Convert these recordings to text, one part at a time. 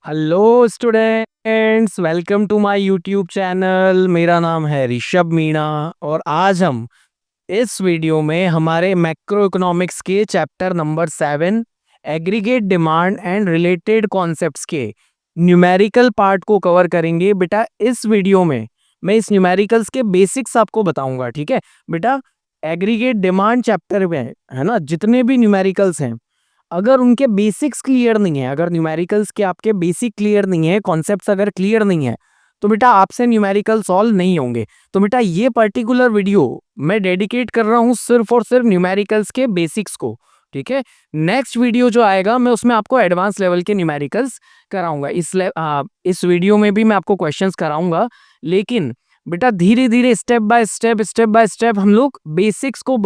Hello students, welcome to my YouTube channel. मेरा नाम है ऋषभ मीणा और आज हम इस वीडियो में हमारे मैक्रो इकोनॉमिक्स के chapter number 7 aggregate demand and related concepts के न्यूमेरिकल पार्ट को कवर करेंगे। बेटा इस वीडियो में मैं इस न्यूमेरिकल्स के बेसिक्स आपको बताऊंगा। ठीक है बेटा, एग्रीगेट डिमांड चैप्टर में है ना, जितने भी न्यूमेरिकल्स हैं अगर उनके बेसिक्स क्लियर नहीं है, अगर न्यूमेरिकल्स के आपके बेसिक क्लियर नहीं है, कॉन्सेप्ट्स अगर क्लियर नहीं है, तो बेटा आपसे न्यूमेरिकल सॉल्व नहीं होंगे। तो बेटा ये पर्टिकुलर वीडियो मैं डेडिकेट कर रहा हूँ सिर्फ और सिर्फ न्यूमेरिकल्स के बेसिक्स को। ठीक है, नेक्स्ट वीडियो जो आएगा मैं उसमें आपको एडवांस लेवल के न्यूमेरिकल्स कराऊंगा। इस वीडियो में भी मैं आपको क्वेश्चंस कराऊंगा, लेकिन बेटा धीरे धीरे स्टेप बाय स्टेप हम लोग बेसिक्स को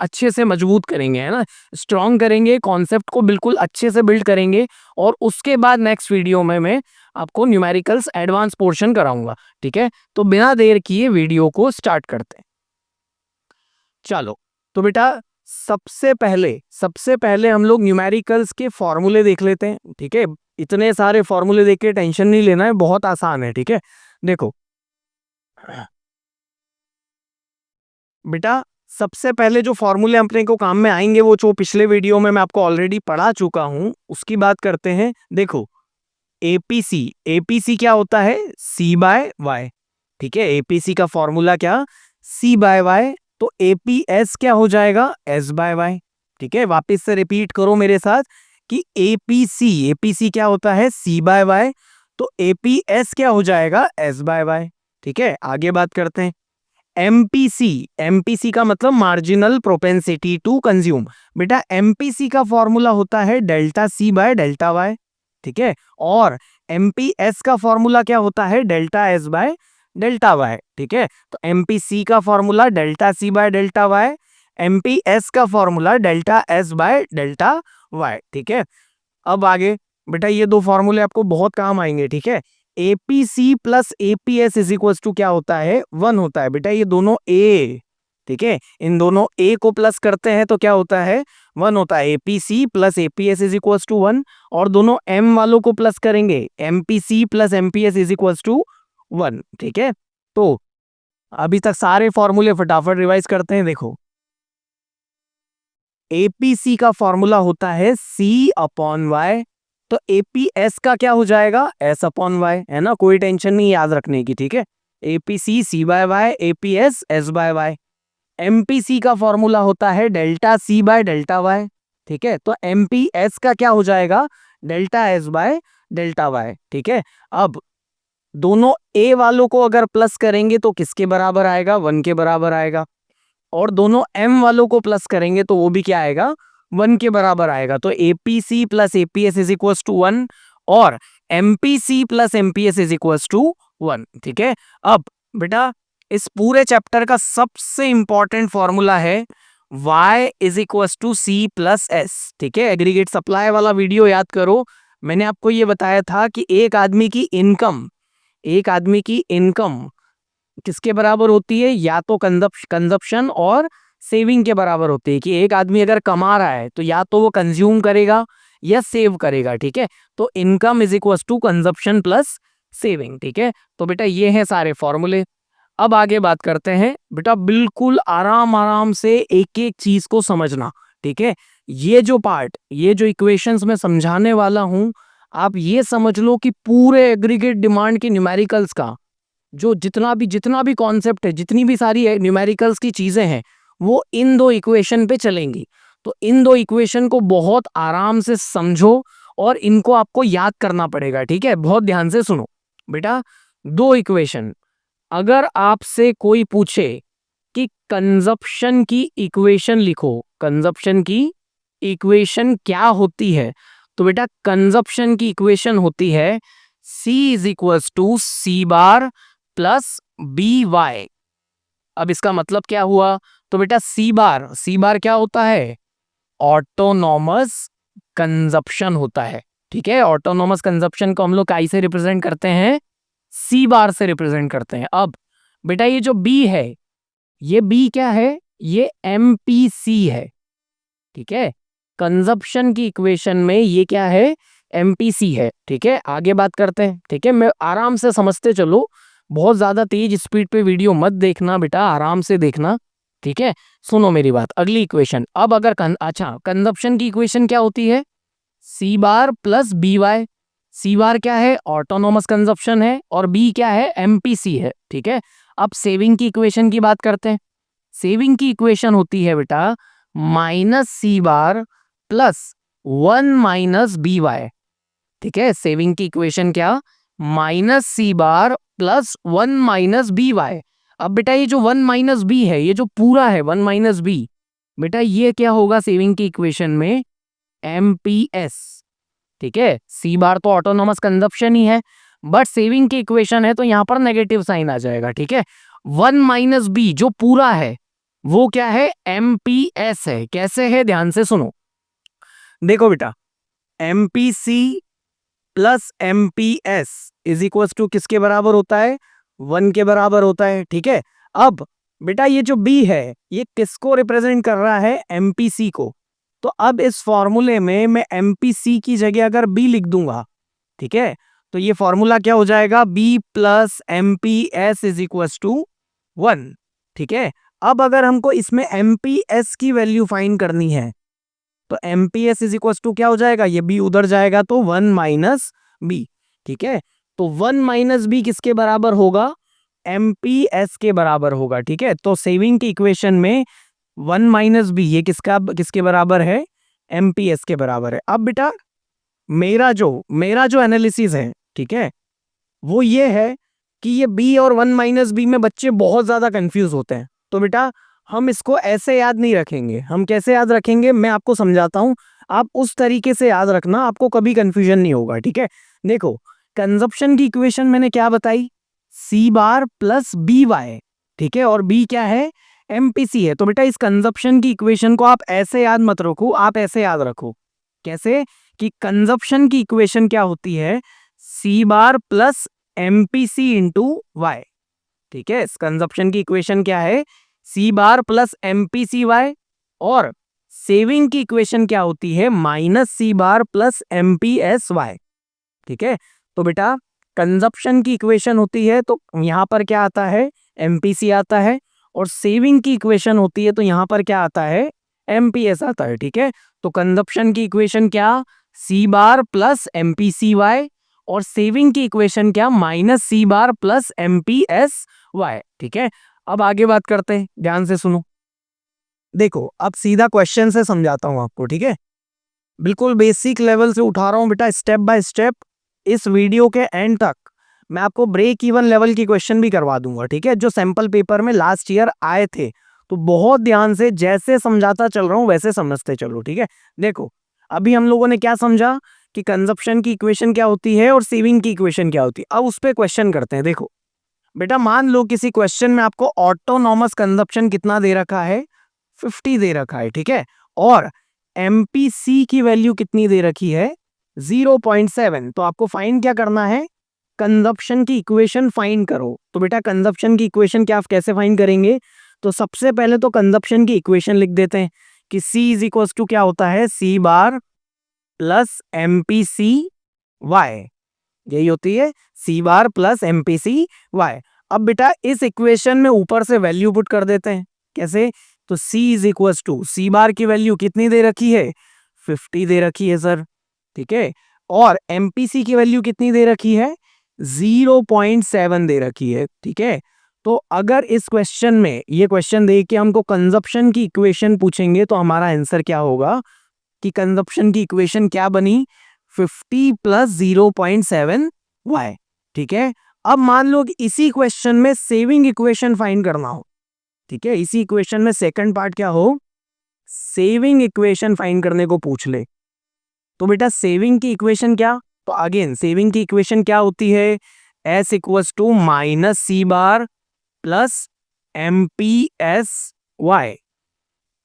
अच्छे से मजबूत करेंगे, है ना, स्ट्रॉन्ग करेंगे, कॉन्सेप्ट को बिल्कुल अच्छे से बिल्ड करेंगे और उसके बाद नेक्स्ट वीडियो में मैं आपको न्यूमेरिकल्स एडवांस पोर्शन कराऊंगा। ठीक है, तो बिना देर किए वीडियो को स्टार्ट करते हैं। चलो तो बेटा सबसे पहले हम लोग न्यूमेरिकल्स के फॉर्मूले देख लेते हैं। ठीक है, इतने सारे फॉर्मूले देख के टेंशन नहीं लेना है, बहुत आसान है। ठीक है, देखो बेटा सबसे पहले जो फॉर्मूले अपने को काम में आएंगे वो जो पिछले वीडियो में मैं आपको ऑलरेडी पढ़ा चुका हूं उसकी बात करते हैं। देखो एपीसी, एपीसी क्या होता है? C by Y. ठीक है, एपीसी का फॉर्मूला क्या? C by Y. तो एपीएस क्या हो जाएगा? S by Y. ठीक है, वापिस से रिपीट करो मेरे साथ कि एपीसी, एपीसी क्या होता है? C by Y. तो एपीएस क्या हो जाएगा? S by Y. ठीक है, आगे बात करते हैं। एमपीसी, एमपीसी का मतलब मार्जिनल प्रोपेंसिटी टू कंज्यूम। बेटा एमपीसी का फॉर्मूला होता है delta C by delta Y. ठीक है, और एमपीएस का फॉर्मूला क्या होता है? Delta S by delta Y. ठीक है, तो एमपीसी का formula delta C by delta Y, MPS का formula delta S by delta Y. ठीक है, अब आगे बेटा ये दो फॉर्मूले आपको बहुत काम आएंगे। ठीक है, APC plus APS is equal to क्या होता है? 1 होता है। बेटा ये दोनों ए, ठीक है, इन दोनों ए को प्लस करते हैं तो क्या होता है? 1 होता है। APC plus APS is equal to 1। और दोनों एम वालों को प्लस करेंगे, MPC plus MPS is equal to 1। ठीक है, तो अभी तक सारे फॉर्मूले फटाफट रिवाइज करते हैं। देखो एपीसी का फॉर्मूला होता है सी अपॉन वाई, तो एपीएस का क्या हो जाएगा? एस अपॉन वाई, है ना, कोई टेंशन नहीं याद रखने की। ठीक है, APC C by Y, APS S by Y. MPC का फॉर्मूला होता है delta C by delta Y. ठीक है, तो एमपीएस का क्या हो जाएगा? Delta S by delta Y. ठीक है, अब दोनों ए वालों को अगर प्लस करेंगे तो किसके बराबर आएगा? 1 के बराबर आएगा। और दोनों एम वालों को प्लस करेंगे तो वो भी क्या आएगा? 1 के बराबर आएगा। तो APC plus APS is equal to 1 और MPC plus MPS is equal to 1। ठीक है, अब बेटा इस पूरे चैप्टर का सबसे इंपॉर्टेंट फॉर्मूला है y is equal to C plus S. ठीक है, एग्रीगेट सप्लाई वाला वीडियो याद करो, मैंने आपको ये बताया था कि एक आदमी की इनकम किसके बराबर होती है? या तो कंजप्शन और सेविंग के बराबर होती है। कि एक आदमी अगर कमा रहा है तो या तो वो कंज्यूम करेगा या सेव करेगा। ठीक है, तो income is equal to consumption plus saving. ठीक है, तो बेटा ये हैं सारे फॉर्मूले। अब आगे बात करते हैं बेटा, बिल्कुल आराम आराम से एक एक चीज को समझना। ठीक है, ये जो पार्ट, ये जो इक्वेशंस मैं समझाने वाला हूं, आप ये समझ लो कि पूरे एग्रीगेट डिमांड के न्यूमेरिकल्स का जो जितना भी कॉन्सेप्ट है, जितनी भी सारी न्यूमेरिकल्स की चीजें हैं, वो इन दो इक्वेशन पे चलेंगी। तो इन दो इक्वेशन को बहुत आराम से समझो और इनको आपको याद करना पड़ेगा। ठीक है, बहुत ध्यान से सुनो बेटा। दो इक्वेशन, अगर आपसे कोई पूछे कि कंजप्शन की इक्वेशन लिखो, कंजप्शन की इक्वेशन क्या होती है, तो बेटा कंजप्शन की इक्वेशन होती है C is equal to C bar plus B Y. अब इसका मतलब क्या हुआ? तो बेटा सी बार क्या होता है? ऑटोनॉमस कंजप्शन होता है। ठीक है, ऑटोनॉमस कंजप्शन को हम लोग काई से रिप्रेजेंट करते हैं? सी बार से रिप्रेजेंट करते हैं। अब बेटा ये जो बी है, ये बी क्या है? ये एमपीसी है। ठीक है, कंजप्शन की इक्वेशन में ये क्या है? MPC है। ठीक है, आगे बात करते हैं। ठीक है, मैं आराम से समझते चलो, बहुत ज्यादा तेज स्पीड पे वीडियो मत देखना बेटा, आराम से देखना। ठीक है, सुनो मेरी बात। अगली इक्वेशन, अब अगर अच्छा, कंजप्शन की इक्वेशन क्या होती है? सी बार प्लस बी वाई। सी बार क्या है? ऑटोनोमस कंजप्शन है, और बी क्या है? MPC है। ठीक है, अब सेविंग की इक्वेशन की बात करते हैं। सेविंग की इक्वेशन होती है बेटा minus C bar plus 1 minus B Y. ठीक है, सेविंग की इक्वेशन क्या? Minus C bar plus 1 minus B Y. अब बेटा ये जो 1 माइनस बी है, ये जो पूरा है 1 माइनस बी, बेटा ये क्या होगा सेविंग की इक्वेशन में? MPS। ठीक है, सी बार तो ऑटोनोमस कंजप्शन ही है, बट सेविंग की इक्वेशन है तो यहां पर नेगेटिव साइन आ जाएगा। ठीक है, 1 माइनस बी जो पूरा है वो क्या है? MPS है। कैसे है? ध्यान से सुनो, देखो बेटा, MPC plus MPS is equal to किसके बराबर होता है? 1 के बराबर होता है। ठीक है, अब बेटा ये जो B है ये किसको रिप्रेजेंट कर रहा है? MPC को। तो अब इस फॉर्मूले में मैं MPC की जगह अगर B लिख दूंगा, ठीक है, तो ये फॉर्मूला क्या हो जाएगा? B plus MPS is equal to 1। ठीक है, अब अगर हमको इसमें MPS की वैल्यू फाइंड करनी है तो MPS इज इक्वल टू क्या हो जाएगा? ये B उधर जाएगा तो 1 माइनस बी। ठीक है, तो 1 माइनस बी किसके बराबर होगा? MPS के बराबर होगा। ठीक है, तो सेविंग की इक्वेशन में 1 माइनस बी ये किसके बराबर है? MPS के बराबर है। अब बेटा मेरा जो एनालिसिस है, ठीक है, वो ये है कि ये B और 1 माइनस बी में बच्चे बहुत ज्यादा कंफ्यूज होते हैं। तो बेटा हम इसको ऐसे याद नहीं रखेंगे, हम कैसे याद रखेंगे मैं आपको समझाता हूं। आप उस तरीके से याद रखना, आपको कभी कंफ्यूजन नहीं होगा। ठीक है, देखो कंजप्शन की इक्वेशन मैंने क्या बताई? सी बार प्लस बी वाई। ठीक है, और बी क्या है? MPC है। तो बेटा इस कंजप्शन की इक्वेशन को आप ऐसे याद मत रखो, आप ऐसे याद रखो। कैसे? कि कंजप्शन की इक्वेशन क्या होती है? सी bar plus MPC into Y. ठीक है, इस कंजप्शन की इक्वेशन क्या है? सी बार प्लस MPC वाई। और सेविंग की इक्वेशन क्या होती है? Minus C bar plus MPS Y. ठीक है, तो बेटा कंजप्शन की इक्वेशन होती है तो यहां पर क्या आता है? MPC आता है, और सेविंग की इक्वेशन होती है तो यहां पर क्या आता है? MPS आता है। ठीक है, तो कंजप्शन की इक्वेशन क्या? सी बार प्लस MPC वाई, और सेविंग की इक्वेशन क्या? Minus C bar plus MPS Y. ठीक है, अब आगे बात करते हैं, ध्यान से सुनो। देखो अब सीधा क्वेश्चन से समझाता हूं आपको। ठीक है, बिल्कुल बेसिक लेवल से उठा रहा हूं बेटा, स्टेप बाय स्टेप। इस वीडियो के एंड तक मैं आपको ब्रेक इवन लेवल की क्वेश्चन भी करवा दूंगा। ठीक है, जो सैंपल पेपर में लास्ट ईयर आए थे। तो बहुत ध्यान से जैसे समझाता चल रहा हूं वैसे समझते चलो। ठीक है, देखो अभी हम लोगों ने क्या समझा कि कंजप्शन की इक्वेशन क्या होती है और सेविंग की इक्वेशन क्या होती है। अब उस पर क्वेश्चन करते हैं। देखो बेटा मान लो किसी क्वेश्चन में आपको ऑटोनॉमस कंजप्शन कितना दे रखा है? 50 दे रखा है। ठीक है, और MPC की वैल्यू कितनी दे रखी है? 0.7। तो आपको फाइंड क्या करना है? कंजप्शन की इक्वेशन फाइंड करो। तो बेटा कंजप्शन की इक्वेशन क्या आप कैसे फाइंड करेंगे? तो सबसे पहले तो कंजप्शन की इक्वेशन लिख देते हैं कि C इज इक्वल टू क्या होता है? सी बार प्लस MPC वाई। यही होती है सी बार प्लस MPC वाई। अब बेटा इस इक्वेशन में ऊपर से वैल्यू पुट कर देते हैं। कैसे? तो C is equal to C बार की वैल्यू कितनी दे रखी है? 50 दे रखी है सर। ठीक है, और MPC की वैल्यू कितनी दे रखी है? 0.7 दे रखी है। ठीक है, तो अगर इस क्वेश्चन में ये क्वेश्चन दे के हमको कंजप्शन की इक्वेशन पूछेंगे तो हमारा आंसर क्या होगा? कि कंजप्शन की इक्वेशन क्या बनी? 50 प्लस 0.7 वाई। ठीक है, अब मान लो कि इसी क्वेश्चन में सेविंग इक्वेशन फाइंड करना हो। ठीक है, इसी इक्वेशन में सेकंड पार्ट क्या हो? सेविंग इक्वेशन फाइंड करने को पूछ ले। तो बेटा सेविंग की इक्वेशन क्या? तो अगेन सेविंग की इक्वेशन क्या होती है? S equals to minus C bar plus MPS Y.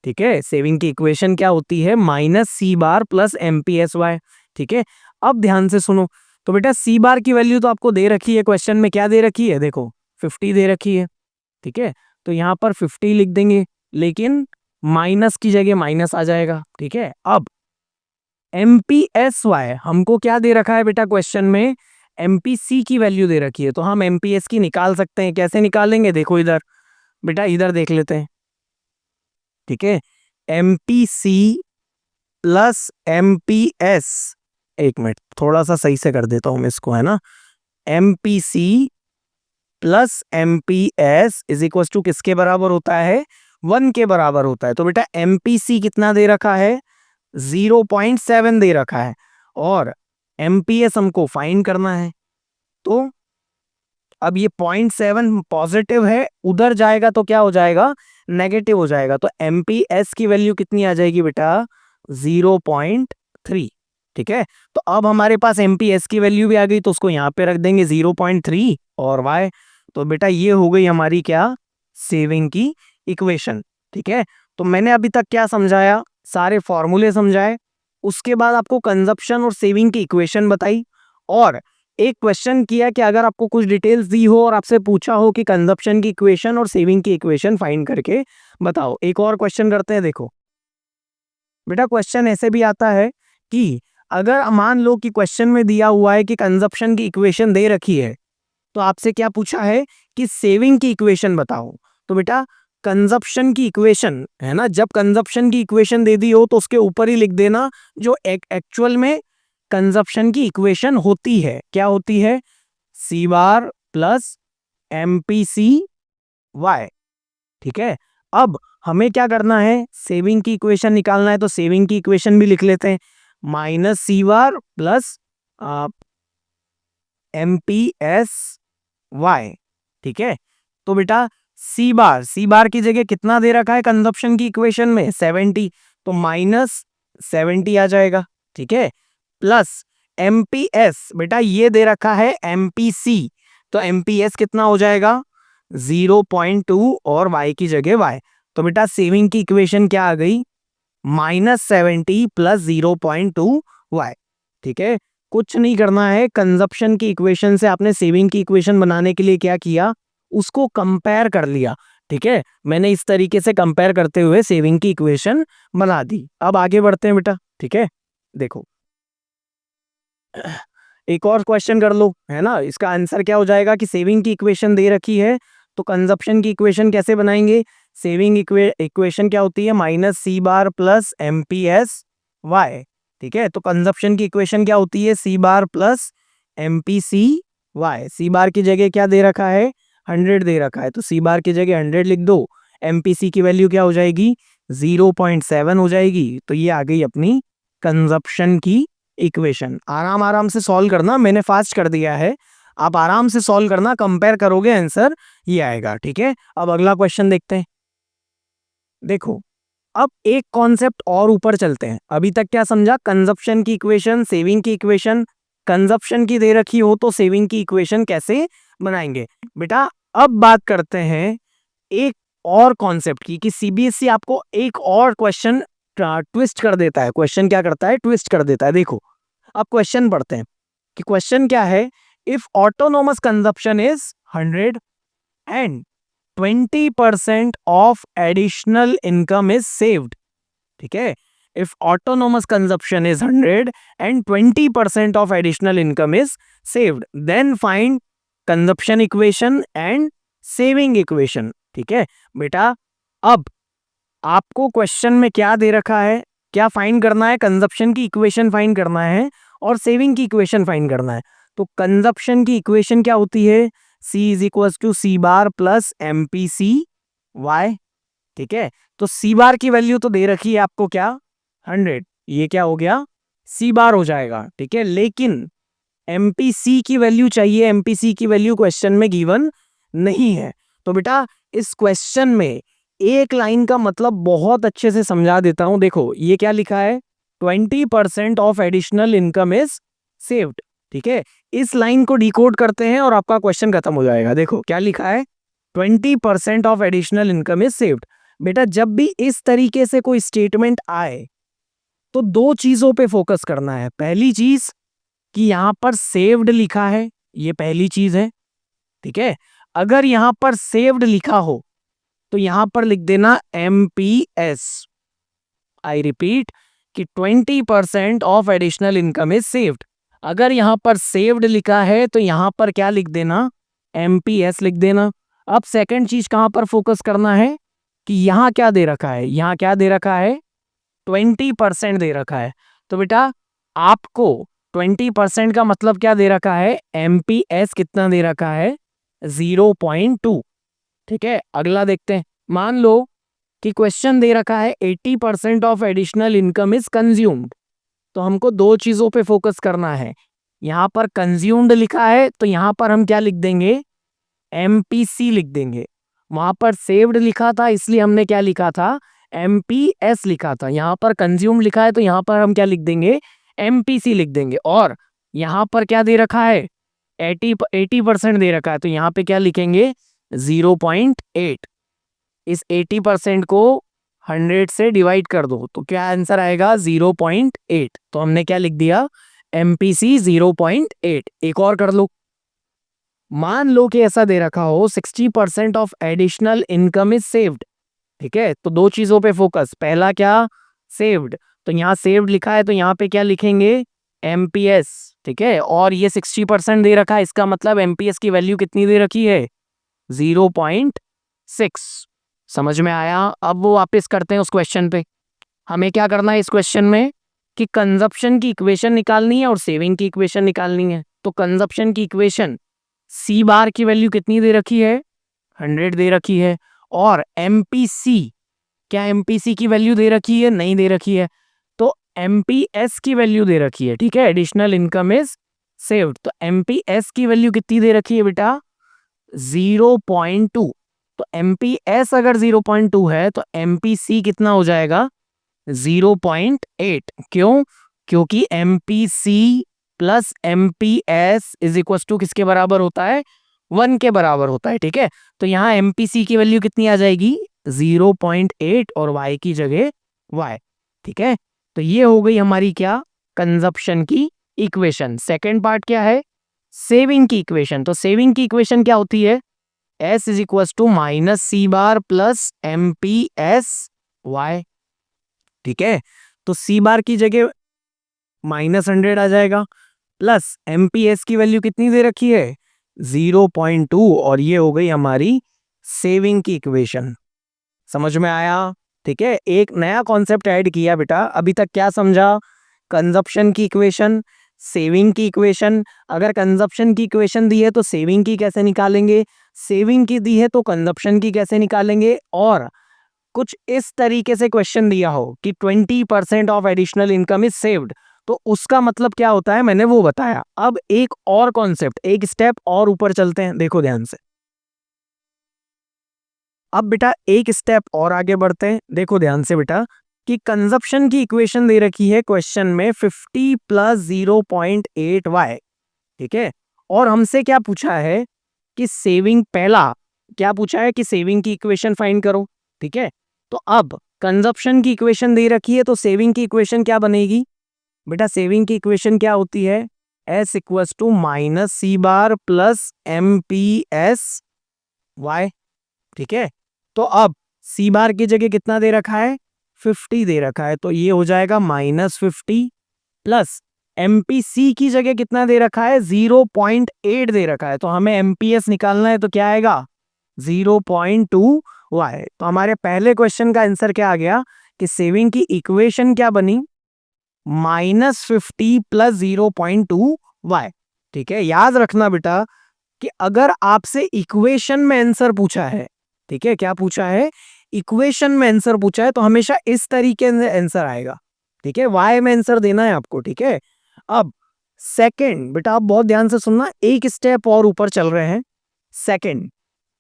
ठीक है, सेविंग की इक्वेशन क्या होती है? Minus C bar plus MPS Y. ठीक है, अब ध्यान से सुनो। तो बेटा सी बार की वैल्यू तो आपको दे रखी है, क्वेश्चन में क्या दे रखी है? देखो 50 दे रखी है। ठीक है, तो यहां पर 50 लिख देंगे, लेकिन माइनस की जगह माइनस आ जाएगा। ठीक है, अब MPSY हमको क्या दे रखा है बेटा क्वेश्चन में, MPC की वैल्यू दे रखी है, तो हम MPS की निकाल सकते हैं। कैसे निकालेंगे, देखो इधर बेटा, इधर देख लेते हैं। ठीक है, MPC प्लस MPS, एक मिनट थोड़ा सा सही से कर देता हूं मैं इसको, है ना। MPC plus MPS is equal to किसके बराबर होता है, 1 के बराबर होता है। तो बेटा MPC कितना दे रखा है, 0.7 दे रखा है, और MPS हमको फाइंड करना है। तो अब ये 0.7 पॉजिटिव है, उधर जाएगा तो क्या हो जाएगा, नेगेटिव हो जाएगा। तो MPS की वैल्यू कितनी आ जाएगी बेटा, 0.3। ठीक है, तो अब हमारे पास MPS की वैल्यू भी आ गई, तो उसको यहां पे रख देंगे 0.3 और y। तो बेटा ये हो गई हमारी क्या, सेविंग की इक्वेशन। ठीक है, तो मैंने अभी तक क्या समझाया, सारे फॉर्मूले समझाए, उसके बाद आपको कंजप्शन और सेविंग की इक्वेशन बताई, और एक क्वेश्चन किया कि अगर आपको कुछ डिटेल्स दी हो और आपसे पूछा हो कि कंजप्शन की इक्वेशन और सेविंग की इक्वेशन फाइंड करके बताओ। एक और क्वेश्चन करते हैं। देखो बेटा, क्वेश्चन ऐसे भी आता है कि अगर मान लो कि क्वेश्चन में दिया हुआ है कि कंजप्शन की इक्वेशन दे रखी है, तो आपसे क्या पूछा है कि सेविंग की इक्वेशन बताओ। तो बेटा कंजप्शन की इक्वेशन है ना, जब कंजप्शन की इक्वेशन दे दी हो तो उसके ऊपर ही लिख देना जो एक्चुअल में कंजप्शन की इक्वेशन होती है। क्या होती है, सी बार प्लस MPC वाई। ठीक है, अब हमें क्या करना है, सेविंग की इक्वेशन निकालना है, तो सेविंग की इक्वेशन भी लिख लेते हैं, minus C bar plus MPS Y. ठीक है, तो बेटा सी बार की जगह कितना दे रखा है कंजप्शन की इक्वेशन में, 70, तो माइनस 70 आ जाएगा। ठीक है, प्लस MPS, बेटा ये दे रखा है MPC, तो MPS कितना हो जाएगा, 0.2 और y की जगह y। तो बेटा सेविंग की इक्वेशन क्या आ गई, -70 प्लस 0.2 y। ठीक है, कुछ नहीं करना है, कंजप्शन की इक्वेशन से आपने सेविंग की इक्वेशन बनाने के लिए क्या किया, उसको कंपेयर कर लिया। ठीक है, मैंने इस तरीके से कंपेयर करते हुए सेविंग की इक्वेशन बना दी। अब आगे बढ़ते हैं बेटा। ठीक है, देखो एक और क्वेश्चन कर लो, है ना। इसका आंसर क्या हो जाएगा कि सेविंग की इक्वेशन दे रखी है, तो कंजप्शन की इक्वेशन कैसे बनाएंगे, सेविंग इक्वेशन क्या होती है, minus C bar plus MPS Y. ठीक है, तो कंजप्शन की इक्वेशन क्या होती है, सी बार प्लस MPC वाई। सी बार की जगह क्या दे रखा है, 100 दे रखा है, तो सी बार की जगह 100 लिख दो। MPC की वैल्यू क्या हो जाएगी, 0.7 हो जाएगी। तो ये आ गई अपनी कंजप्शन की इक्वेशन। आराम आराम से सॉल्व करना, मैंने फास्ट कर दिया है, आप आराम से सॉल्व करना, कंपेयर करोगे आंसर ये आएगा। ठीक है, अब अगला क्वेश्चन देखते हैं। देखो अब एक कॉन्सेप्ट और ऊपर चलते हैं। अभी तक क्या समझा, कंजप्शन की इक्वेशन, सेविंग की इक्वेशन, कंजप्शन की दे रखी हो तो सेविंग की इक्वेशन कैसे बनाएंगे। बेटा अब बात करते हैं एक और कॉन्सेप्ट की, कि CBSE आपको एक और क्वेश्चन ट्विस्ट कर देता है। क्वेश्चन क्या करता है, ट्विस्ट कर देता है। देखो अब क्वेश्चन पढ़ते हैं कि क्वेश्चन क्या है, if autonomous consumption is 100 and 20% of additional income is saved. ठीक है, if autonomous consumption is 100 and 20% of additional income is saved, then find consumption equation and saving equation. ठीक है बेटा, अब आपको क्वेश्चन में क्या दे रखा है, क्या फाइंड करना है, कंजप्शन की इक्वेशन फाइंड करना है और सेविंग की इक्वेशन फाइंड करना है। तो कंजप्शन की इक्वेशन क्या होती है, C is equal to C bar plus MPC Y. ठीक है, तो सी बार की वैल्यू तो दे रखी है आपको क्या, 100, ये क्या हो गया, सी बार हो जाएगा। ठीक है, लेकिन MPC की वैल्यू चाहिए, MPC की वैल्यू क्वेश्चन में गिवन नहीं है। तो बेटा इस क्वेश्चन में एक लाइन का मतलब बहुत अच्छे से समझा देता हूं। देखो ये क्या लिखा है, 20% of additional income is saved. ठीक है, इस लाइन को डिकोड करते हैं और आपका क्वेश्चन खत्म हो जाएगा। देखो क्या लिखा है, 20% of additional income is saved. बेटा जब भी इस तरीके से कोई स्टेटमेंट आए तो दो चीजों पे फोकस करना है। पहली चीज कि यहां पर सेव्ड लिखा है, ये पहली चीज है। ठीक है, अगर यहां पर सेव्ड लिखा हो तो यहां पर लिख देना MPS। आई रिपीट कि 20% of additional income is saved. अगर यहां पर सेव्ड लिखा है तो यहां पर क्या लिख देना, एमपीएस लिख देना। अब सेकंड चीज कहां पर फोकस करना है कि यहां क्या दे रखा है, यहां क्या दे रखा है, 20% दे रखा है। तो बेटा आपको 20% का मतलब क्या दे रखा है, एमपीएस कितना दे रखा है, 0.2। ठीक है, अगला देखते हैं। मान लो कि क्वेश्चन दे रखा है 80% of additional income is consumed. तो हमको दो चीजों पे फोकस करना है। यहां पर कंज्यूम्ड लिखा है तो यहां पर हम क्या लिख देंगे, एमपीसी लिख देंगे। वहां पर सेव्ड लिखा था इसलिए हमने क्या लिखा था, एमपीएस लिखा था। यहां पर कंज्यूम लिखा है तो यहां पर हम क्या लिख देंगे, एमपीसी लिख देंगे। और यहां पर क्या दे रखा है, 80% दे रखा है तो यहां पे क्या लिखेंगे, 0.8। इस 80% को 100 से डिवाइड कर दो तो क्या आंसर आएगा, 0.8। तो हमने क्या लिख दिया, एमपीसी 0.8। एक और कर लो। मान लो कि ऐसा दे रखा हो 60% of additional income is saved. ठीक है, तो दो चीजों पे फोकस। पहला क्या, सेव्ड। तो यहाँ सेव्ड लिखा है तो यहाँ पे क्या लिखेंगे, एमपीएस। ठीक है, और ये 60% दे रखा है, इसका मतलब एमपीएस की वैल्यू कितनी दे रखी है, 0.6। समझ में आया। अब वो वापस करते हैं उस क्वेश्चन पे। हमें क्या करना है इस क्वेश्चन में कि कंजप्शन की इक्वेशन निकालनी है और सेविंग की इक्वेशन निकालनी है। तो कंजप्शन की इक्वेशन, सी बार की वैल्यू कितनी दे रखी है, 100 दे रखी है। और एमपीसी, क्या एमपीसी की वैल्यू दे रखी है, नहीं दे रखी है। तो एमपीएस की वैल्यू दे रखी है। ठीक है, एडिशनल इनकम इज सेव्ड। तो एमपीएस की वैल्यू कितनी दे रखी है बेटा, 0.2। तो एमपीएस अगर 0.2 है तो एमपीसी कितना हो जाएगा, 0.8। क्यों, क्योंकि MPC plus MPS is equal to किसके बराबर होता है, 1 के बराबर होता है। ठीक है, तो यहां एमपीसी की वैल्यू कितनी आ जाएगी, 0.8 और y की जगह y। ठीक है, तो ये हो गई हमारी क्या, कंजप्शन की इक्वेशन। सेकेंड पार्ट क्या है, सेविंग की इक्वेशन। तो सेविंग की इक्वेशन क्या होती है, S is equal to minus C bar plus M P S Y. ठीक है, तो सी बार की जगह -100 आ जाएगा, प्लस एमपीएस की वैल्यू कितनी दे रखी है, 0.2। और ये हो गई हमारी सेविंग की इक्वेशन। समझ में आया। ठीक है, एक नया कॉन्सेप्ट ऐड किया बेटा। अभी तक क्या समझा, कंजप्शन की इक्वेशन, सेविंग की इक्वेशन। अगर कंजप्शन की इक्वेशन दी है तो सेविंग की कैसे निकालेंगे, सेविंग की दी है तो कंजप्शन की कैसे निकालेंगे। और कुछ इस तरीके से क्वेश्चन दिया हो कि 20% of additional income is saved, तो उसका मतलब क्या होता है मैंने वो बताया। अब एक और कॉन्सेप्ट, एक स्टेप और ऊपर चलते हैं, देखो ध्यान से। अब बेटा एक स्टेप और आगे बढ़ते हैं, देखो ध्यान से बेटा कि कंजप्शन की इक्वेशन दे रखी है क्वेश्चन में 50 प्लस 0.8y। ठीक है, और हमसे क्या पूछा है कि सेविंग, पहला क्या पूछा है कि सेविंग की इक्वेशन फाइंड करो। ठीक है, तो अब कंजप्शन की इक्वेशन दे रखी है तो सेविंग की इक्वेशन क्या बनेगी बेटा, सेविंग की इक्वेशन क्या होती है, S equals to minus C bar plus M P S Y. ठीक है, तो अब सी बार की जगह कितना दे रखा है, 50 दे रखा है, तो ये हो जाएगा -50 प्लस एमपीसी की जगह कितना दे रखा है, 0.8 दे रखा है। तो हमें एमपीएस निकालना है तो क्या आएगा, 0.2 वाई। तो हमारे पहले क्वेश्चन का आंसर क्या आ गया कि सेविंग की इक्वेशन क्या बनी, -50 प्लस 0.2 वाई। ठीक है, याद रखना बेटा कि अगर आपसे इक्वेशन में आंसर पूछा है, ठीक है, क्या पूछा है, इक्वेशन में आंसर पूछा है, तो हमेशा इस तरीके से आंसर आएगा। ठीक है, वाई में आंसर देना है आपको। ठीक है, अब सेकंड बेटा आप बहुत ध्यान से सुनना, एक स्टेप और ऊपर चल रहे हैं। सेकंड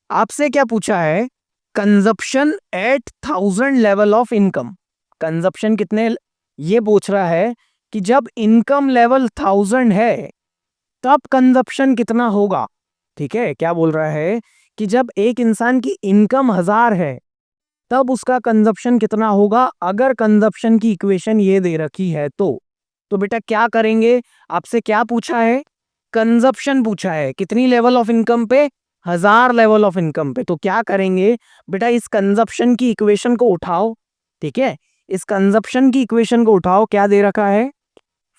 आपसे क्या पूछा है, consumption at 1000 level of income. Consumption कितने, ये पूछ रहा है कि जब इनकम लेवल 1000 है तब कंजप्शन कितना होगा। ठीक है, क्या बोल रहा है कि जब एक इंसान की इनकम 1000 है तब उसका कंजप्शन कितना होगा। अगर कंजप्शन की इक्वेशन ये दे रखी है तो बेटा क्या करेंगे, आपसे क्या पूछा है, कंजप्शन पूछा है, कितनी लेवल ऑफ इनकम पे, 1000 लेवल ऑफ इनकम पे। तो क्या करेंगे बेटा, इस कंजप्शन की इक्वेशन को उठाओ। ठीक है, इस कंजप्शन की इक्वेशन को उठाओ, क्या दे रखा है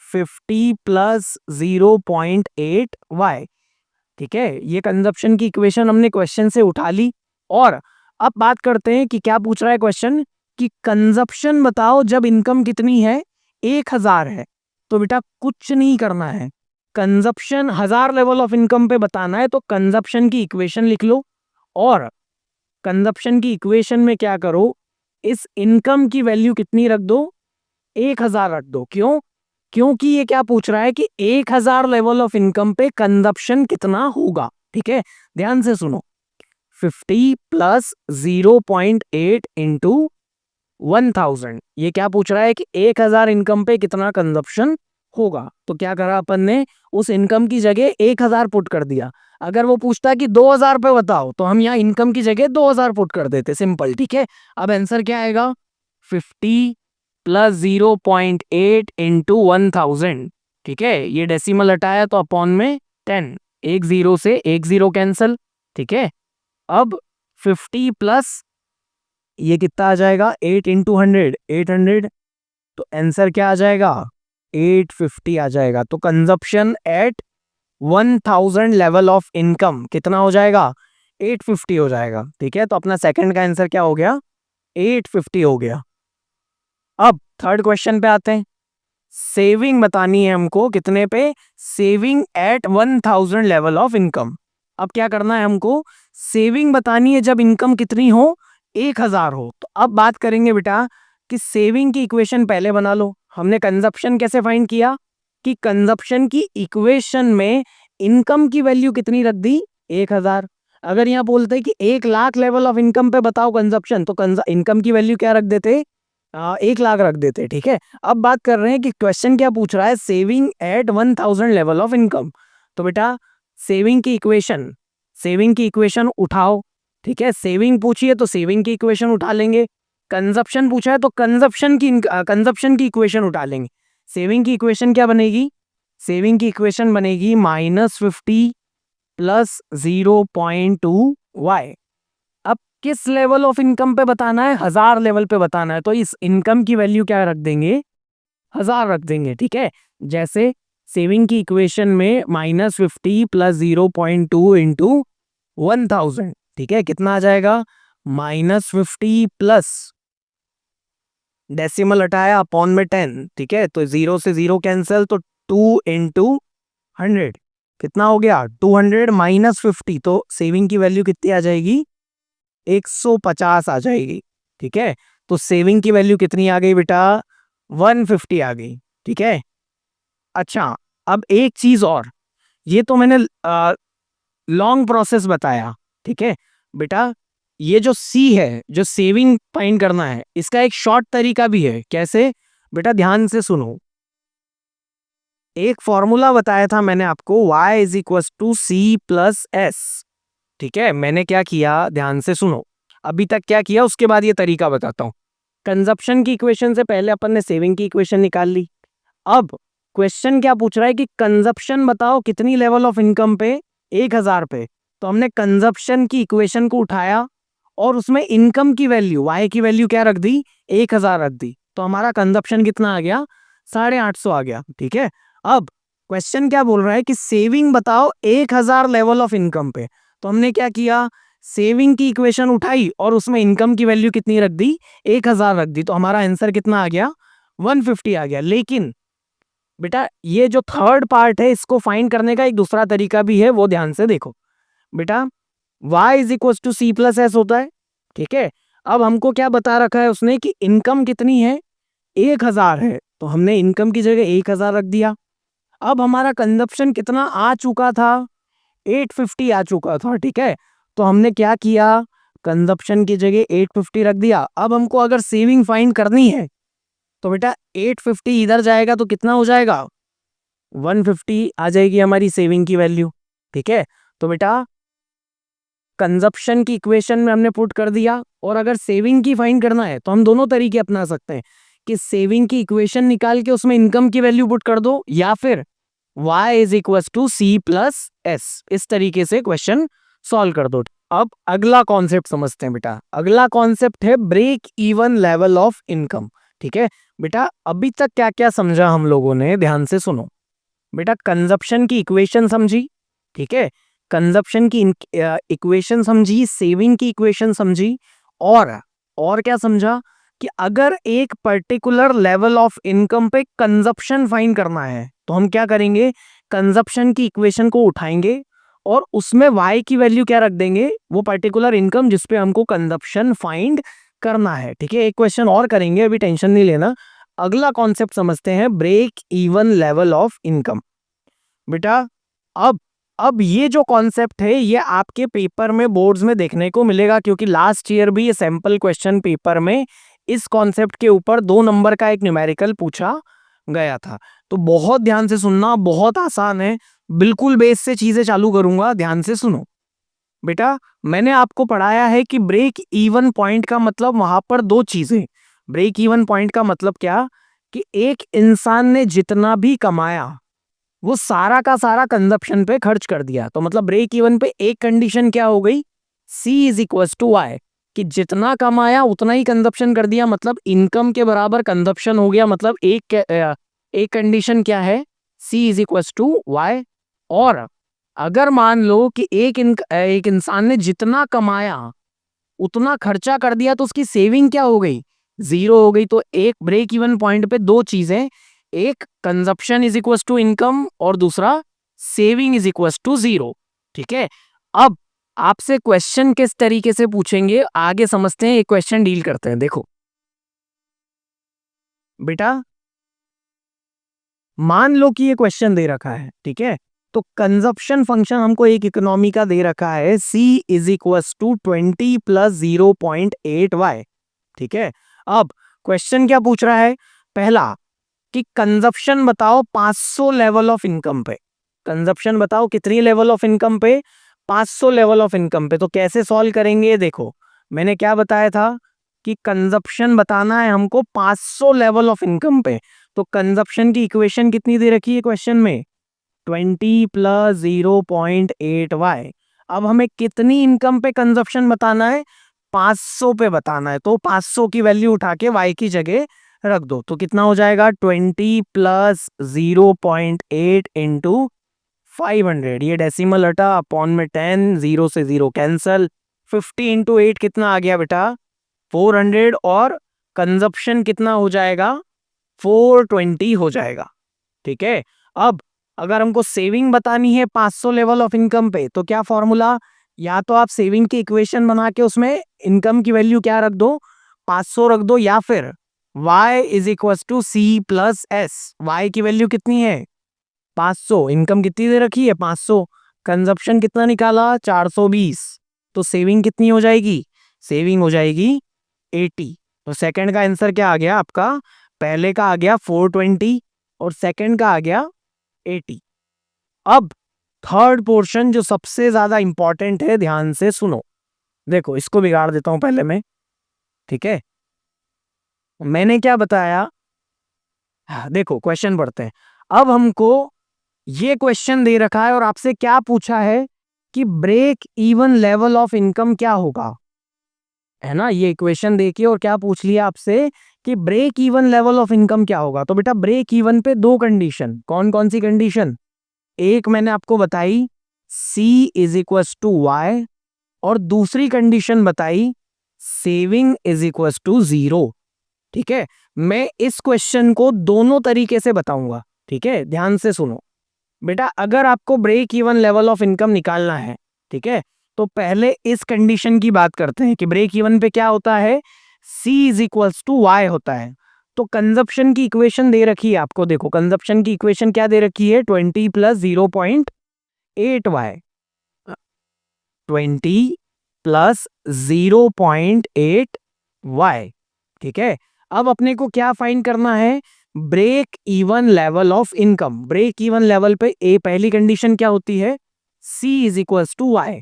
50 प्लस 0.8y। ठीक है, ये कंजप्शन की इक्वेशन हमने क्वेश्चन से उठा ली। और अब बात करते हैं कि क्या पूछ रहा है क्वेश्चन, कि कंजप्शन बताओ जब इनकम कितनी है 1000 है। तो बेटा कुछ नहीं करना है, कंजप्शन 1000 लेवल ऑफ इनकम पे बताना है तो कंजप्शन की इक्वेशन लिख लो। और कंजप्शन की इक्वेशन में क्या करो, इस इनकम की वैल्यू कितनी रख दो, 1000 रख दो। क्यों? क्योंकि ये क्या पूछ रहा है कि 1000 लेवल ऑफ इनकम पे कंजप्शन कितना होगा। ठीक है, ध्यान से सुनो, 50 प्लस 0.8 इंटू 1000, ये क्या पूछ रहा है कि 1000 इनकम पे कितना कंजप्शन होगा। तो क्या करा अपन ने, उस इनकम की जगह 1000 पुट कर दिया। अगर वो पूछता है कि 2000 पे बताओ तो हम यहाँ इनकम की जगह 2000 पुट कर देते, सिंपल। ठीक है, अब आंसर क्या आएगा, 50 प्लस 0.8 इंटू 1000। ठीक है, ये डेसिमल हटाया तो अपॉन में 10, एक जीरो से एक जीरो कैंसल। ठीक है, अब 50 प्लस ये कितना आ जाएगा 8 इंटू 100, 800। तो आंसर क्या आ जाएगा 850 आ जाएगा। तो consumption at 1000 level of income कितना हो जाएगा 850 हो जाएगा। ठीक है, तो अपना सेकंड का आंसर क्या हो गया 850 हो गया। अब थर्ड क्वेश्चन पे आते हैं, सेविंग बतानी है हमको कितने पे, saving at 1000 level of income. अब क्या करना है हमको, सेविंग बतानी है जब इनकम कितनी हो 1000 हो। तो अब बात करेंगे बेटा कि सेविंग की इक्वेशन पहले बना लो। हमने कंजप्शन कैसे फाइंड किया, कि कंजप्शन की इक्वेशन में इनकम की वैल्यू कितनी रख दी 1000। अगर यहां बोलते हैं कि 1,00,000 लेवल ऑफ इनकम पे बताओ कंजप्शन, तो इनकम की वैल्यू क्या रख देते, 1,00,000 रख देते। ठीक है, अब बात कर रहे हैं कि क्वेश्चन क्या पूछ रहा है, saving at 1000 level of income. तो बेटा सेविंग की इक्वेशन उठाओ। ठीक है, सेविंग पूछिए तो सेविंग की इक्वेशन उठा लेंगे, कंजप्शन पूछा है तो कंजप्शन की इक्वेशन उठा लेंगे। सेविंग की इक्वेशन क्या बनेगी, सेविंग की इक्वेशन बनेगी -50 प्लस 0.2y। अब किस लेवल ऑफ इनकम पे बताना है, 1000 लेवल पे बताना है, तो इस इनकम की वैल्यू क्या रख देंगे 1000 रख देंगे। ठीक है, जैसे सेविंग की इक्वेशन में -50 प्लस 0.2 इंटू 1000। ठीक है, कितना आ जाएगा -50 प्लस डेसिमल हटाया अपॉन में 10। ठीक है, तो जीरो से जीरो कैंसिल, तो 2 इंटू 100 कितना हो गया 200 -50। तो सेविंग की वैल्यू कितनी आ जाएगी 150 आ जाएगी। ठीक है, तो सेविंग की वैल्यू कितनी आ गई बेटा 150 आ गई। ठीक है, अच्छा अब एक चीज और, ये तो मैंने लॉन्ग प्रोसेस बताया। ठीक है बेटा, ये जो सी है, जो सेविंग फाइंड करना है, इसका एक शॉर्ट तरीका भी है। कैसे बेटा, ध्यान से सुनो, एक फॉर्मूला बताया था मैंने आपको, y is equal to C plus S. ठीक है, मैंने क्या किया ध्यान से सुनो, अभी तक क्या किया उसके बाद ये तरीका बताता हूं। कंजप्शन की इक्वेशन से पहले अपन ने सेविंग की इक्वेशन निकाल ली। अब क्वेश्चन क्या पूछ रहा है कि कंजप्शन बताओ कितनी लेवल ऑफ इनकम पे 1000 पे। तो हमने कंजप्शन की इक्वेशन को उठाया और उसमें इनकम की वैल्यू y की वैल्यू क्या रख दी 1000 रख दी। तो हमारा कंजप्शन कितना आ गया 850 आ गया। ठीक है, अब क्वेश्चन क्या बोल रहा है कि सेविंग बताओ 1000 लेवल ऑफ इनकम पे। तो हमने क्या किया, सेविंग की इक्वेशन उठाई और उसमें इनकम की वैल्यू कितनी रख दी 1000 रख दी। तो हमारा आंसर कितना आ गया 150 आ गया। लेकिन बेटा ये जो थर्ड पार्ट है, इसको फाइंड करने का एक दूसरा तरीका भी है, वो ध्यान से देखो। बेटा y is equal to C plus S होता है। ठीक है, अब हमको क्या बता रखा है उसने कि इनकम कितनी है 1000 है, तो हमने इनकम की जगह 1000 रख दिया। अब हमारा कंजप्शन कितना आ चुका था 850 आ चुका था। ठीक है, तो हमने क्या किया, कंजप्शन की जगह 850 रख दिया। अब हमको अगर सेविंग फाइंड करनी है तो बेटा 850 इधर जाएगा तो कितना हो जाएगा 150 आ जाएगी हमारी सेविंग की वैल्यू। ठीक है, तो बेटा कंजप्शन की इक्वेशन में हमने पुट कर दिया, और अगर सेविंग की फाइंड करना है तो हम दोनों तरीके अपना सकते हैं कि सेविंग की इक्वेशन निकाल के उसमें इनकम की वैल्यू पुट कर दो, या फिर y is equal to C plus S, इस तरीके से क्वेश्चन सॉल्व कर दो। अब अगला कॉन्सेप्ट समझते हैं बेटा, अगला कॉन्सेप्ट है break even level of income. ठीक है बेटा, अभी तक क्या क्या समझा हम लोगों ने, ध्यान से सुनो बेटा। कंजप्शन की इक्वेशन समझी, ठीक है, कंजप्शन की इक्वेशन समझी, सेविंग की इक्वेशन समझी, और क्या समझा कि अगर एक पर्टिकुलर लेवल ऑफ इनकम पे कंजप्शन फाइंड करना है तो हम क्या करेंगे, कंजप्शन की इक्वेशन को उठाएंगे और उसमें y की वैल्यू क्या रख देंगे, वो पर्टिकुलर इनकम जिसपे हमको कंजप्शन फाइंड करना है। ठीक है, एक क्वेश्चन और करेंगे, अभी टेंशन नहीं लेना। अगला कॉन्सेप्ट समझते हैं, break even level of income. बेटा अब ये जो कॉन्सेप्ट है ये आपके पेपर में, बोर्ड्स में देखने को मिलेगा, क्योंकि लास्ट ईयर भी ये सैंपल क्वेश्चन पेपर में इस कॉन्सेप्ट के ऊपर 2 नंबर का एक न्यूमेरिकल पूछा गया था। तो बहुत ध्यान से सुनना, बहुत आसान है, बिल्कुल बेस से चीजें चालू करूंगा, ध्यान से सुनो। बेटा मैंने आपको पढ़ाया है कि ब्रेक इवन पॉइंट का मतलब वहां पर 2 चीजें। ब्रेक इवन पॉइंट का मतलब क्या, कि एक इंसान ने जितना भी कमाया वो सारा का सारा कंजप्शन पे खर्च कर दिया। तो मतलब ब्रेक इवन पे एक कंडीशन क्या हो गई, C is equal to Y, कि जितना कमाया उतना ही कंजप्शन कर दिया, मतलब इनकम के बराबर कंजप्शन हो गया। मतलब एक कंडीशन क्या है, C is equal to Y. और अगर मान लो कि एक इंसान ने जितना कमाया उतना खर्चा कर दिया तो उसकी सेविंग क्या हो गई, 0 हो गई। तो एक ब्रेक इवन पॉइंट पे 2 चीजें, एक consumption is equal to income और दूसरा सेविंग इज इक्वल टू 0। ठीक है, अब आपसे क्वेश्चन किस तरीके से पूछेंगे आगे समझते हैं, एक क्वेश्चन डील करते हैं। देखो बेटा, मान लो कि ये क्वेश्चन दे रखा है, ठीक है, तो कंजप्शन फंक्शन हमको एक इकोनॉमी का दे रखा है, C is equal to 20 plus 0.8y। ठीक है, अब क्वेश्चन क्या पूछ रहा है, पहला कि कंजप्शन बताओ 500 लेवल ऑफ इनकम पे। कंजप्शन बताओ कितनी लेवल ऑफ इनकम पे, 500 लेवल ऑफ इनकम पे। तो कैसे सॉल्व करेंगे, देखो मैंने क्या बताया था कि कंजप्शन बताना है हमको 500 लेवल ऑफ इनकम पे। तो कंजप्शन की इक्वेशन कितनी दे रखी है क्वेश्चन में, 20 प्लस 0.8y। अब हमें कितनी इनकम पे कंजप्शन बताना है, 500 पे बताना है। तो 500 की वैल्यू उठा के y की जगह रख दो, तो कितना हो जाएगा, 20 प्लस 0.8 इंटू 500। ये डेसिमल हटा, अपॉन में 10, 0 से 0 कैंसल, 50 इंटू 8 कितना आ गया बेटा, 400। और कंजप्शन कितना हो जाएगा, 420 हो जाएगा। ठीक है, अब अगर हमको सेविंग बतानी है 500 लेवल ऑफ इनकम पे, तो क्या फॉर्मूला, या तो आप सेविंग की इक्वेशन बना के उसमें इनकम की वैल्यू क्या रख दो, 500 रख दो, या फिर y is equal to C plus S। y की वैल्यू कितनी है, 500, इनकम कितनी दे रखी है 500, कंजप्शन कितना निकाला 420, तो सेविंग कितनी हो जाएगी, सेविंग हो जाएगी 80। तो सेकंड का आंसर क्या आ गया आपका, पहले का आ गया 420 और सेकंड का आ गया 80। अब थर्ड पोर्शन जो सबसे ज्यादा इंपॉर्टेंट है, ध्यान से सुनो। देखो इसको बिगाड़ देता हूं पहले मैं, ठीक है, मैंने क्या बताया, देखो क्वेश्चन पढ़ते हैं। अब हमको ये क्वेश्चन दे रखा है और आपसे क्या पूछा है कि break even level of income क्या होगा, है ना। ये इक्वेशन देखिए और क्या पूछ लिया आपसे कि break even level of income क्या होगा। तो बेटा ब्रेक इवन पे 2 कंडीशन, कौन कौन सी कंडीशन, एक मैंने आपको बताई C is equal to Y, और दूसरी कंडीशन बताई सेविंग इज इक्वल टू 0। ठीक है, मैं इस क्वेश्चन को दोनों तरीके से बताऊंगा, ठीक है, ध्यान से सुनो। बेटा अगर आपको break even level of income निकालना है, ठीक है, तो पहले इस कंडीशन की बात करते हैं कि ब्रेक इवन पे क्या होता है, C is equal to Y होता है। तो कंजप्शन की इक्वेशन दे रखी है आपको, देखो कंजप्शन की इक्वेशन क्या दे रखी है, 20 प्लस 0.8y, 20 प्लस 0.8y। ठीक है, अब अपने को क्या फाइंड करना है, break even level of income. Break even level पे पहली कंडीशन क्या होती है, C is equal to Y.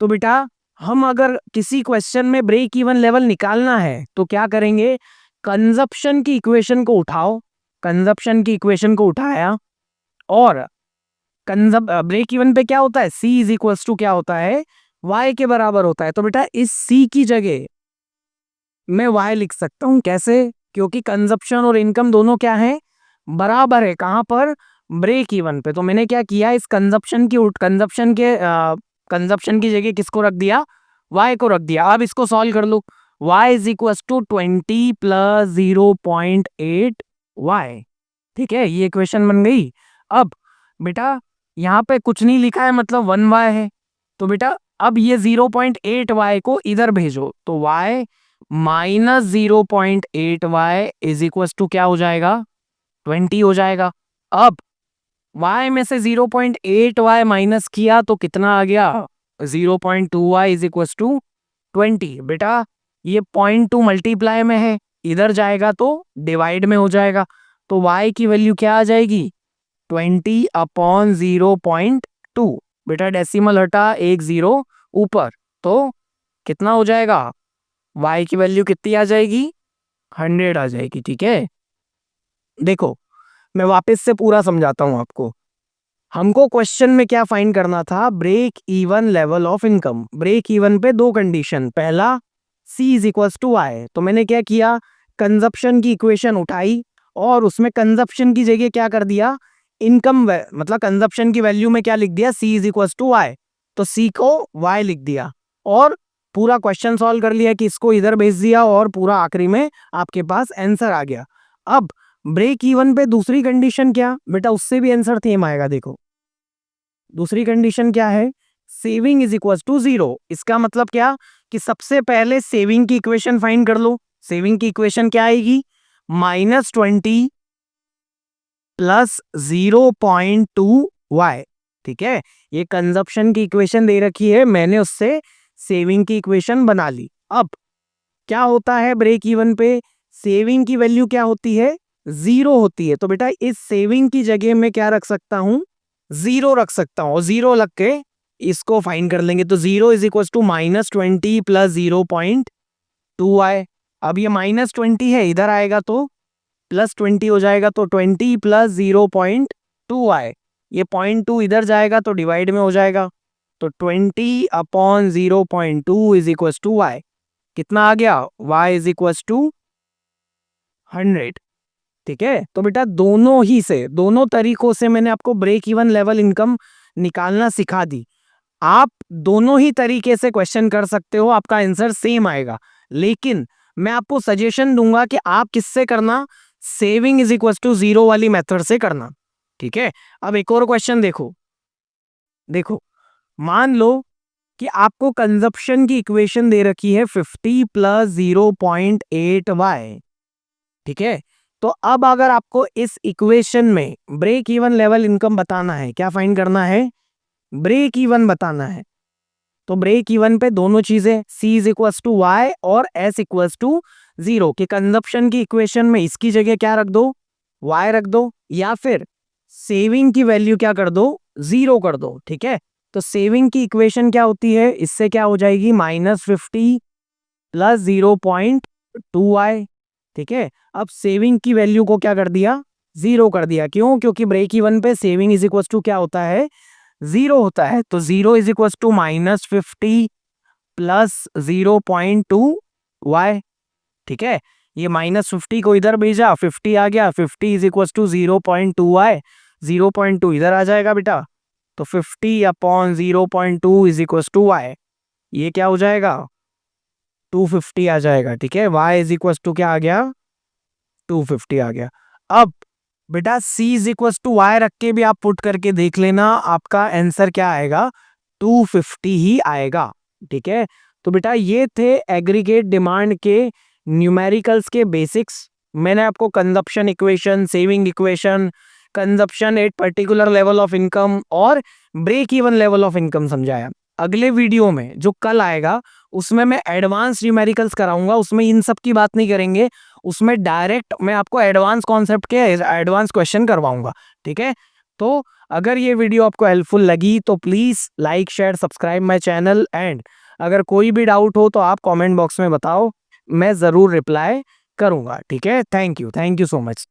तो बेटा हम अगर किसी क्वेश्चन में ब्रेक इवन लेवल निकालना है तो क्या करेंगे, कंजप्शन की इक्वेशन को उठाओ, कंजप्शन की इक्वेशन को उठाया, और ब्रेक इवन पे क्या होता है, C इज इक्वल टू क्या होता है, y के बराबर होता है। तो बेटा इस C की जगह मैं y लिख सकता हूं, कैसे, क्योंकि कंजप्शन और इनकम दोनों क्या है, बराबर है। कहाँ पर, ब्रेक इवन पे। तो मैंने क्या किया, इस कंजप्शन की जगह किसको रख दिया, y को रख दिया। अब इसको सॉल्व कर लो, y is equal to 20 plus 0.8 y। ठीक है, ये इक्वेशन बन गई। अब बेटा यहाँ पे कुछ नहीं लिखा है, मतलब 1y है। तो बेटा अब ये 0.8y को इधर भेजो, तो y minus 0.8y is equal to क्या हो जाएगा, 20 हो जाएगा। अब y में से 0.8y माइनस किया तो कितना आ गया, 0.2y इज इक्वल टू 20। बेटा ये 0.2 मल्टीप्लाई में है, इधर जाएगा तो डिवाइड में हो जाएगा। तो y की वैल्यू क्या आ जाएगी, 20/0.2। बेटा डेसिमल हटा, एक जीरो ऊपर, तो कितना हो जाएगा, y की वैल्यू कितनी आ जाएगी, 100 आ जाएगी। ठीक है, देखो मैं वापस से पूरा समझाता हूं आपको। हमको क्वेश्चन में क्या फाइंड करना था, break even level of income. Break even पे दो कंडीशन, पहला C is equal to Y. तो मैंने क्या किया, कंजप्शन की इक्वेशन उठाई और उसमें कंजप्शन की जगह क्या कर दिया, इनकम, मतलब कंजप्शन की वैल्यू में क्या लिख दिया, C is equal to Y. तो C को Y लिख दिया और पूरा क्वेश्चन सॉल्व कर लिया कि इसको इधर भेज दिया और पूरा आखिरी में आपके पास आंसर आ गया। अब ब्रेक इवन पे दूसरी कंडीशन क्या, बेटा उससे भी आंसर सेम आएगा। देखो दूसरी कंडीशन क्या है, सेविंग इज इक्वल टू 0। इसका मतलब क्या, कि सबसे पहले सेविंग की इक्वेशन फाइंड कर लो। सेविंग की इक्वेशन क्या आएगी, -20 प्लस 0.2y। ठीक है, ये कंजप्शन की इक्वेशन दे रखी है, मैंने उससे सेविंग की इक्वेशन बना ली। अब क्या होता है ब्रेक इवन पे, सेविंग की वैल्यू क्या होती है, 0 होती है। तो बेटा इस सेविंग की जगह में क्या रख सकता हूं, 0 रख सकता हूं, 0 लग के इसको फाइंड कर लेंगे। तो 0 is equal to -20 plus 0.2y। अब ये -20 है, इधर आएगा तो +20 हो जाएगा, तो 20 प्लस 0.2y, ये 0.2 इधर जाएगा तो डिवाइड में हो जाएगा। तो 20/0.2 इज इक्वल टू y। कितना आ गया, y इज इक्वल टू 100। ठीक है, तो बेटा दोनों ही से, दोनों तरीकों से मैंने आपको ब्रेक इवन लेवल इनकम निकालना सिखा दी। आप दोनों ही तरीके से क्वेश्चन कर सकते हो, आपका आंसर सेम आएगा। लेकिन मैं आपको सजेशन दूंगा कि आप किससे करना, सेविंग इज इक्वल टू 0 वाली मेथड से करना। ठीक है, अब एक और क्वेश्चन देखो। देखो मान लो कि आपको कंजप्शन की इक्वेशन दे रखी है 50 प्लस 0.8y। ठीक है, तो अब अगर आपको इस इक्वेशन में ब्रेक इवन लेवल इनकम बताना है, क्या फाइंड करना है, ब्रेक इवन बताना है। तो ब्रेक इवन पे दोनों चीजें, C is equal to Y और S इक्वल टू 0 के कंजप्शन की इक्वेशन में इसकी जगह क्या रख दो, y रख दो, या फिर सेविंग की वैल्यू क्या कर दो, 0 कर दो। ठीक है, तो सेविंग की इक्वेशन क्या होती है, इससे क्या हो जाएगी, -50 प्लस 0.2y। ठीक है, अब सेविंग की वैल्यू को क्या कर दिया, 0 कर दिया। क्यों, क्योंकि ब्रेक इवन पे सेविंग इज इक्वल टू क्या होता है, 0 होता है। तो 0 is equal to -50 plus 0.2y। ठीक है, ये -50 को इधर भेजा, 50 आ गया, 50 इज इक्वल टू 0.2y, 0.2 इधर आ जाएगा बेटा। तो 50/0.2 इज इक्वल टू y, ये क्या हो जाएगा, 250 आ जाएगा। ठीक है, y इज इक्वल टू क्या आ गया, 250 आ गया। अब बेटा C is equal to Y रख के भी आप पुट करके देख लेना, आपका आंसर क्या आएगा, 250 ही आएगा। ठीक है, तो बेटा ये थे एग्रीगेट डिमांड के न्यूमेरिकल्स के बेसिक्स। मैंने आपको consumption equation, saving equation, consumption at particular level of income और break even level of income समझाया। अगले वीडियो में जो कल आएगा उसमें मैं एडवांस न्यूमेरिकल्स कराऊंगा, उसमें इन सब की बात नहीं करेंगे, उसमें डायरेक्ट मैं आपको एडवांस कॉन्सेप्ट के एडवांस क्वेश्चन करवाऊंगा। ठीक है, तो अगर ये वीडियो आपको हेल्पफुल लगी तो please like share subscribe my channel, and अगर कोई भी डाउट हो तो आप कमेंट बॉक्स में बताओ, मैं जरूर रिप्लाई करूंगा। ठीक है, थैंक यू सो मच।